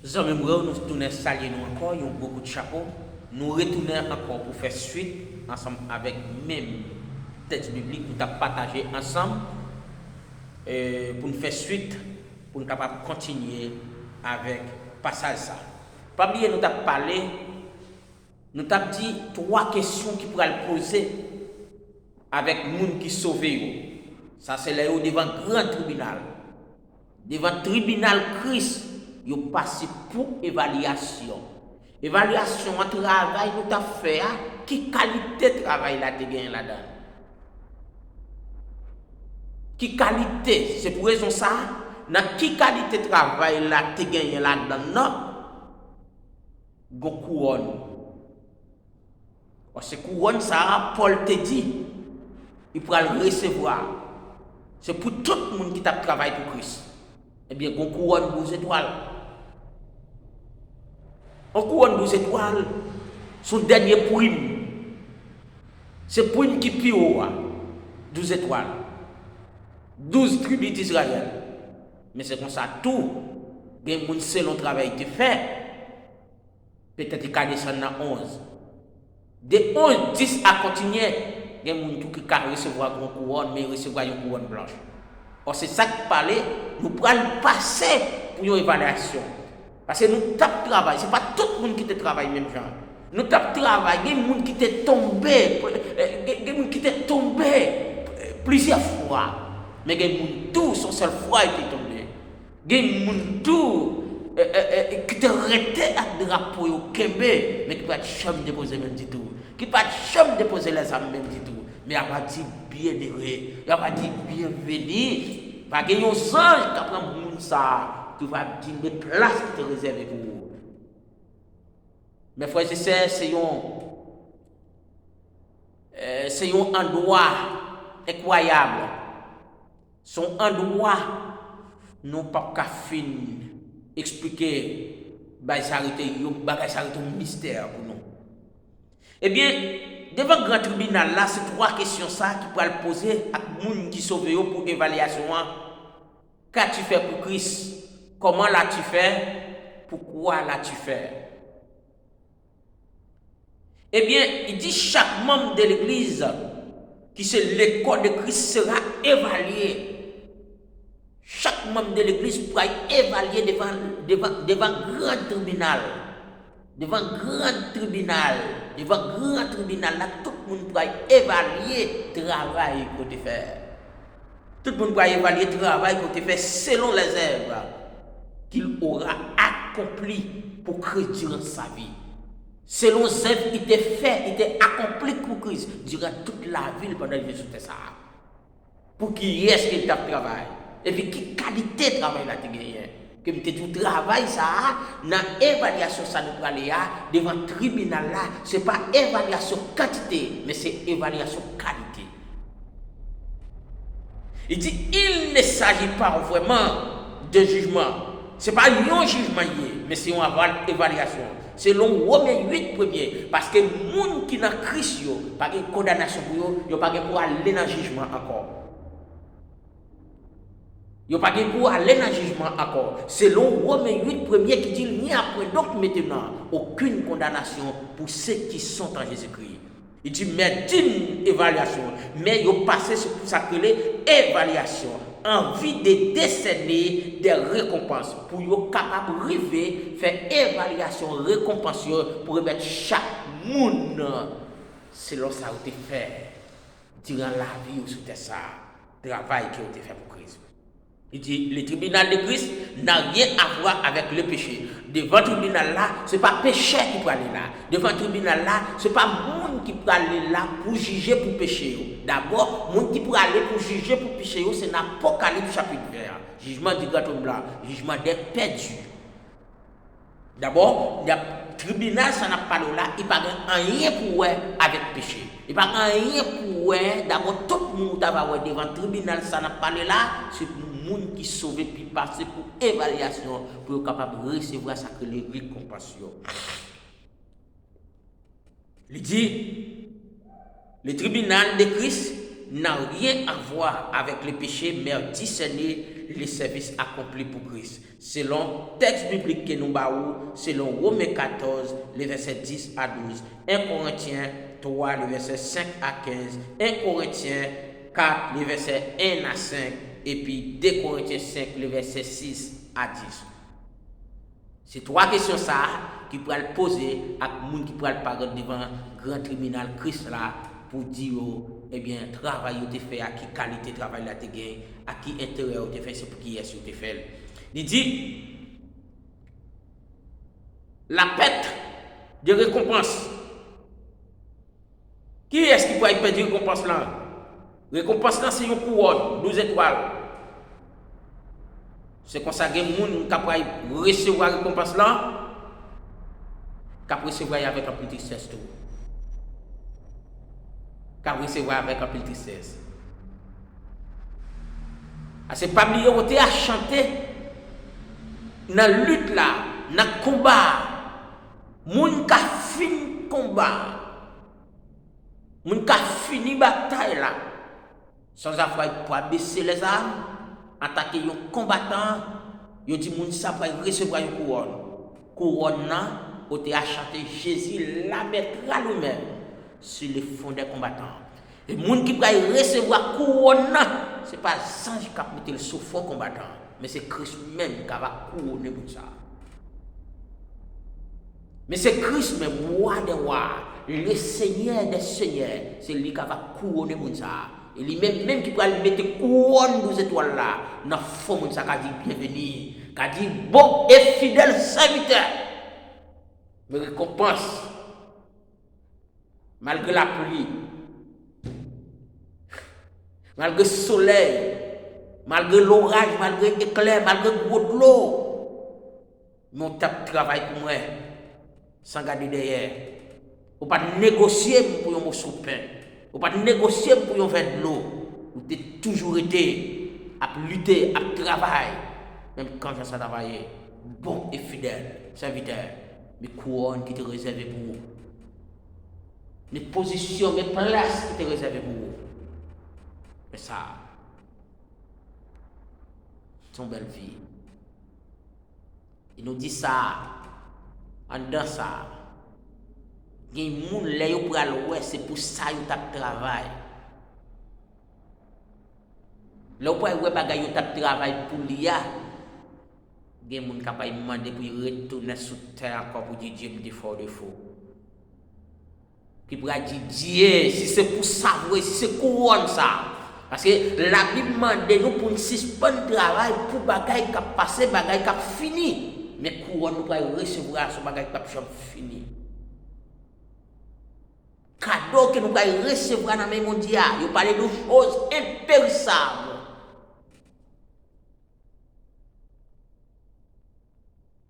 Zami Moura, nous tournons saluer nous encore, il y a beaucoup de chapeaux. Nous retournons encore pour faire suite ensemble avec même texte biblique pour partager ensemble pour nous faire suite, pour nous capable continuer avec passage ça. Pas oublier nous avons parlé, nous avons dit 3 questions qui pourraient poser avec les gens qui sauvent. Ça c'est là devant le grand tribunal. Devant le tribunal Christ, ils passent pour évaluation. Évaluation de travail nous avons fait, qui qualité de travail là tu gagné là-dedans. Qui qualité, c'est pour raison ça, dans qui qualité de travail là tu gagné là-dedans, non? Gon couronne. Parce que couronne ça, Paul te dit, il pourra le recevoir. C'est pour tout le monde qui t'a travaillé pour Christ. Eh bien, gon couronne 12 étoiles. On couronne 12 étoiles, son dernier prime. C'est prime qui pire 12 étoiles. 12 tribus d'Israël. Mais c'est comme ça tout. Bien, mon selon travail te fait. Peut-être qu'il va descendre dans 11. De 11, 10 à continuer. Il y a des gens qui vont recevoir une couronne, mais recevoir une couronne blanche. Or, c'est ça que parler, nous prenons passer pour une évaluation. Parce que nous tapons travail, ce n'est pas tout le monde qui te travaille même genre. Nous tapons travail, il y a des gens qui te tombé, plusieurs fois. Mais il y a des gens tout, son seul fois qui est tombé. Il y a des gens tout qui te arrêté avec le drapeau au Kembe, mais qui ne peut pas jamais déposer même du tout. Qui ne peut pas jamais déposer les âmes même du tout. Mais il va dire bienheureux, il va dire bienvenue. Parce qu'il y a des anges qui apprennent ça. Tu vas dire des places qui te réservent pour vous. Mes frères et sœurs, c'est un endroit incroyable. Son endroit, nous pas qu'à fin expliquer, ça un mystère pour nous. Eh bien, devant le grand tribunal, là, c'est 3 questions ça qui pourraient poser à les gens qui sauvent pour évaluation. Qu'as-tu fait pour Christ? Comment l'as-tu fait? Pourquoi l'as-tu fait? Eh bien, il dit chaque membre de l'Église qui c'est l'école de Christ sera évalué. Chaque membre de l'Église pourra être évalué devant grand tribunal. Devant grand tribunal. Devant grand tribunal, là, tout le monde pourra évaluer le travail que tu fais. Tout le monde pourra évaluer le travail que tu fais selon les œuvres qu'il aura accompli pour Christ durant sa vie. Selon les œuvres qu'il était fait, il était accompli pour Christ durant toute la vie pendant qu'il était ça. Pour qui est-ce qu'il t'a travaillé? Et puis, quelle qualité de travail là tu gagné? Que tu tout travail ça, dans l'évaluation ça nous parle devant le tribunal là, ce n'est pas évaluation quantité, mais c'est évaluation qualité. Il dit, il ne s'agit pas vraiment de jugement. Ce n'est pas un jugement, mais c'est une évaluation. Selon Romains 8 premier, parce que les gens qui sont dans Christ, ils n'ont pas de condamnation pour eux, ils n'ont pas pour aller dans le jugement encore. Ils n'ont pas pour aller dans le jugement encore. Selon Romains 8 premier qui dit, il n'y a point donc maintenant aucune condamnation pour ceux qui sont en Jésus-Christ. Il dit, mais d'une évaluation, mais ils ont passé sur ça que l'évaluation. Envie de décerner des récompenses pour être capable de arriver faire évaluation récompense pour remettre chaque monde selon ça que tu fait durant la vie ou sur ça travail qui a été fait pour Christ. Il dit le tribunal de Christ n'a rien à voir avec le péché. Devant le tribunal là, ce n'est pas péché qui peut aller là. Devant le tribunal là, ce n'est pas monde qui peut aller là pour juger pour péché. D'abord, monde qui peut aller pour juger pour péché, c'est l'Apocalypse chapitre 1. Jugement du grand homme blanc, jugement des perdus. D'abord, le tribunal, ça n'a pas là, il n'y a pas rien pour avec péché. Il n'y a pas rien pour d'abord, tout le monde va devant le tribunal, ça n'a pas là, c'est pour les gens qui sont sauvés puis passer pour évaluation, pour être capable de recevoir ça que les récompenses. Il dit, le tribunal de Christ n'a rien à voir avec le péché, mais discerner les services accomplis pour Christ. Selon le texte biblique que nous avons, selon Romains 14, les versets 10 à 12, 1 Corinthiens 3, les versets 5 à 15, 1 Corinthiens 4, les versets 1 à 5, et puis 2 Corinthiens 5, les versets 6 à 10. C'est trois questions ça qui pourraient poser à monde qui pourrait parler devant grand tribunal Christ là pour dire eh bien travail où tu fait, à qui qualité travail là tu gagné, à qui intérêt où tu fait, c'est pour qui est-ce que tu fait. Il dit la perte de récompense. Qui est-ce qui pourrait perdre récompense là? Récompense là c'est une couronne 12 étoiles. C'est comme ça que les gens qui recevoir la récompense là, qui recevoir avec un petit tristesse tout. Qui recevoir avec un petit tristesse. C'est pas oublier où tu as chanté dans la lutte là, dans le combat. Moun qui fini combat. Moun qui fini bataille là. Sans avoir pour baisser les armes. Attaquer un combattant, il dit moun ça va recevoir une couronne. Couronne là, où tu as chanté Jésus la mettra lui-même sur le fond des combattants. Et moun qui va recevoir couronne là, c'est pas sans qui va mettre sur le fond combattant, mais c'est Christ même qui va couronner pour ça. Mais c'est Christ même, roi des rois, le Seigneur des seigneurs, c'est lui qui va couronner pour ça. Et lui-même qui peut mettre couronne 12 étoiles là, dans le fond, ça a dit bienvenue, qui a dit bon et fidèle serviteur. Me récompense, malgré la pluie, malgré le soleil, malgré l'orage, malgré l'éclair, malgré le gros de l'eau. Mon tape travail pour moi, sans garder derrière. On ne peut pas négocier pour un morceau de pain. On ne peut pas négocier pour un verre de l'eau. Vous avez toujours été à lutter, à travailler. Même quand j'ai travaillé, bon et fidèle, serviteur. Mes couronnes qui étaient réservées pour vous. Mes positions, mes places qui étaient réservées pour vous. Mais ça, c'est une belle vie. Il nous dit ça, en dedans ça. Il y a des gens qui ont c'est pour ça qu'ils ont travail. Là où ils ont travail pour l'IA, il y a des gens qui ont demandé pour retourner sur terre encore pour dire Dieu me défaut de faux. Qui pourra dire Dieu, si c'est pour ça, si c'est couronne ça. Parce que la Bible demande nous pour suspendre le travail pour bagaille qui a passé, bagaille qui a fini. Mais couronne nous pourra recevoir ce bagaille qui a fini. Cadeau que nous allons recevoir dans le monde mondial, il parle de choses impérissables.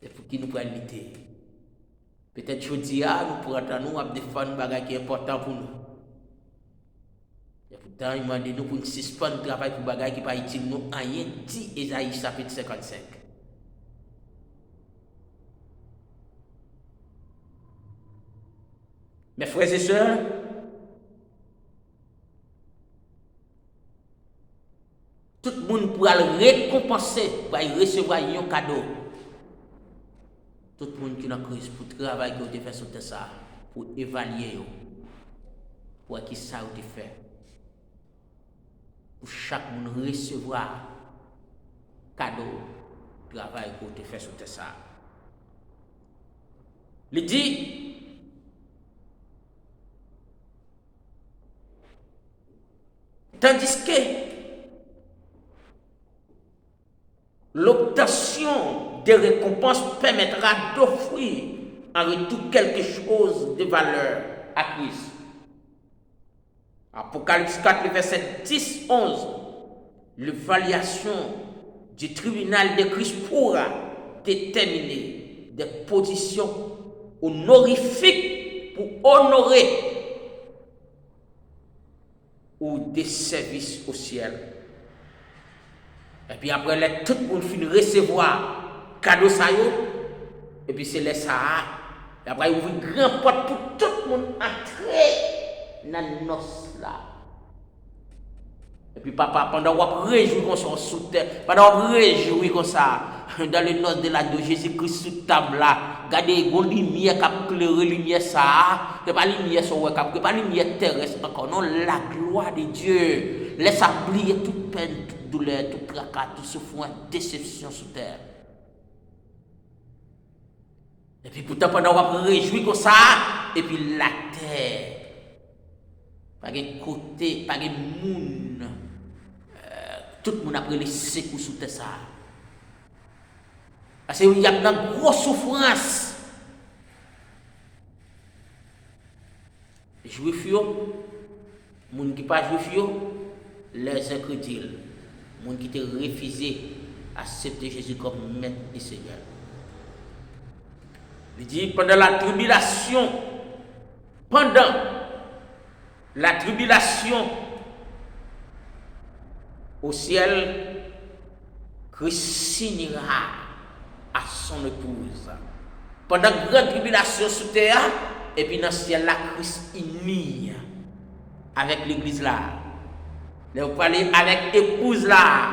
Et pour qui nous pouvons lutter. Peut-être que je dis, nous pourrons nous défendre des choses qui sont importantes pour nous. Et pourtant, il m'a dit nous pour suspendre le travail pour des choses qui ne sont pas utiles. Nous rien dit Ésaïe chapitre 55. Mes frères et sœurs, tout le monde pourra le récompenser, pour recevoir un cadeau. Tout le monde qui est en crise pour le travail que vous avez fait sur ça, pour évaluer, pour qui ça vous avez fait. Pour chaque monde recevoir cadeau, travail que vous avez fait sur ça. Il dit, tandis que l'obtention des récompenses permettra d'offrir en retour quelque chose de valeur à Christ. Apocalypse 4, verset 10-11. L'évaluation du tribunal de Christ pourra déterminer des positions honorifiques pour honorer ou des services au ciel. Et puis après, tout le monde finit recevoir cadeau ça et puis c'est les ça. Et après, il ouvre une grande porte pour tout le monde entrer dans nos là. Et puis papa, pendant qu'on réjouit comme ça sous terre, pendant qu'on réjouit comme ça, dans le nom de la de Jésus-Christ sous table là, regardez, une lumière qui a éclairé lumière ça, c'est pas lumière sur web, c'est pas lumière terrestre encore, non, la gloire de Dieu. Laisse oublier toute peine, toute douleur, tout tracas, toute souffrance, déception sous terre. Et puis pourtant, pendant qu'on réjouit comme ça, et puis la terre, pas de côté, pas de monde, tout le monde a pris les secours sous terre ça. Parce qu'il y a une grosse souffrance. Juifs, les gens qui ne sont pas juifs, les incrédules, les gens qui ont refusé d'accepter Jésus comme maître et Seigneur. Il dit pendant la tribulation au ciel, Christ signera à son épouse. Pendant la grande tribulation sous terre, et puis dans le ciel, là, Christ uni avec l'église là. Vous parlez avec l'épouse là,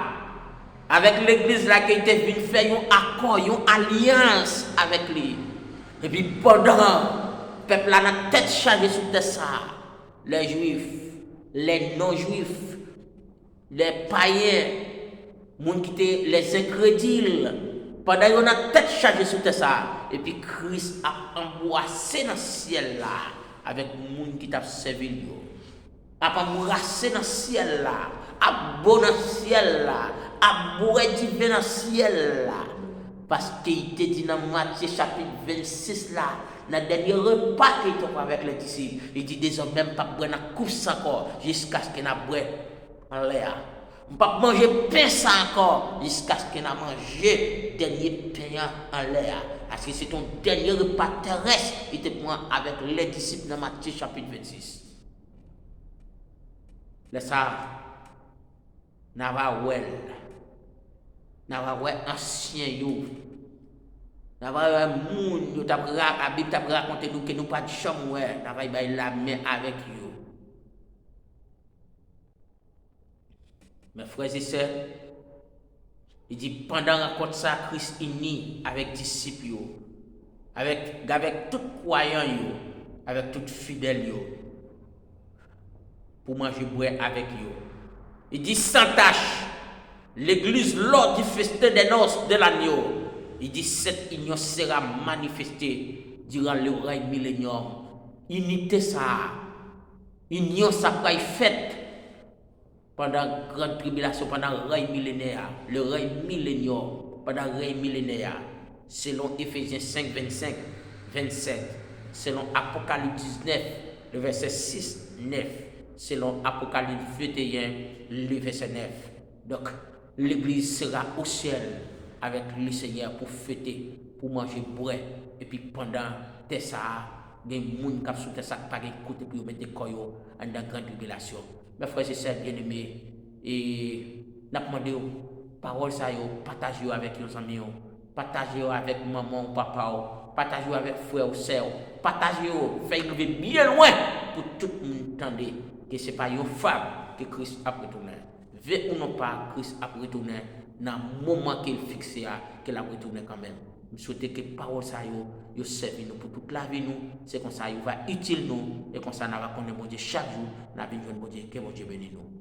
avec l'église là qui était venue faire un accord, une alliance avec lui. Et puis pendant le peuple là, la tête chargée sous terre ça, les juifs, les non-juifs, les païens, les incrédules, pendant qu'on a tête chargée sur ça, et puis Christ a embrassé dans le ciel là, avec les gens qui t'a servi. A embrassé dans le ciel là, a bon dans le ciel là, a bourré divin dans le ciel là. Parce qu'il te dit dans Matthieu chapitre 26 là, dans le dernier repas qu'il était avec les disciples, il dit désormais, même pas boire une coupe encore, jusqu'à ce qu'il n'a boire en l'air. On ne peut pas manger pain ça encore jusqu'à ce qu'on a mangé le dernier pain en l'air. Parce que c'est ton dernier repas terrestre qui te prend avec les disciples dans Matthieu chapitre 26. Là ça, n'a pas ancien yo. N'a pas moun yo t'a la Bible t'a raconté nous que nous pas de chambre ouais, n'a pas la main avec yo. Mes frères et sœurs, il dit pendant la rencontre ça, Christ uni avec disciples, avec tout croyant, avec tout fidèle, pour manger boire avec eux. Il dit sans tâche, l'église lors du festin des noces de l'agneau. Il dit cette union sera manifestée durant le règne millénium. Unité ça, union ça va être faite. Pendant la grande tribulation, pendant le règne millénaire, pendant le règne millénaire, selon Éphésiens 5, 25, 27, selon Apocalypse 19, le verset 6, 9, selon Apocalypse 21, le verset 9. Donc, l'église sera au ciel avec le Seigneur pour fêter, pour manger, boire, et puis pendant ça, il y a des gens qui sont pas écoutés pour mettre des coyaux dans la grande tribulation. Mes frères et sœurs bien-aimés, et nous demandons parole ça, partagez avec vos amis, partagez avec maman, papa, partagez avec frère ou sœur, partagez, faites-nous bien loin pour tout le monde entendre que ce n'est pas une femme que Christ a retourné. Veut ou non pas, Christ a retourné dans le moment qu'il fixé, qu'il a retourné quand même. Je souhaite que parole ça yo serve nous pour toute la vie nous, c'est comme ça il va utile nous et comme ça nous va connaître mon Dieu chaque jour, nous va venir mon Dieu que mon Dieu bénisse nous.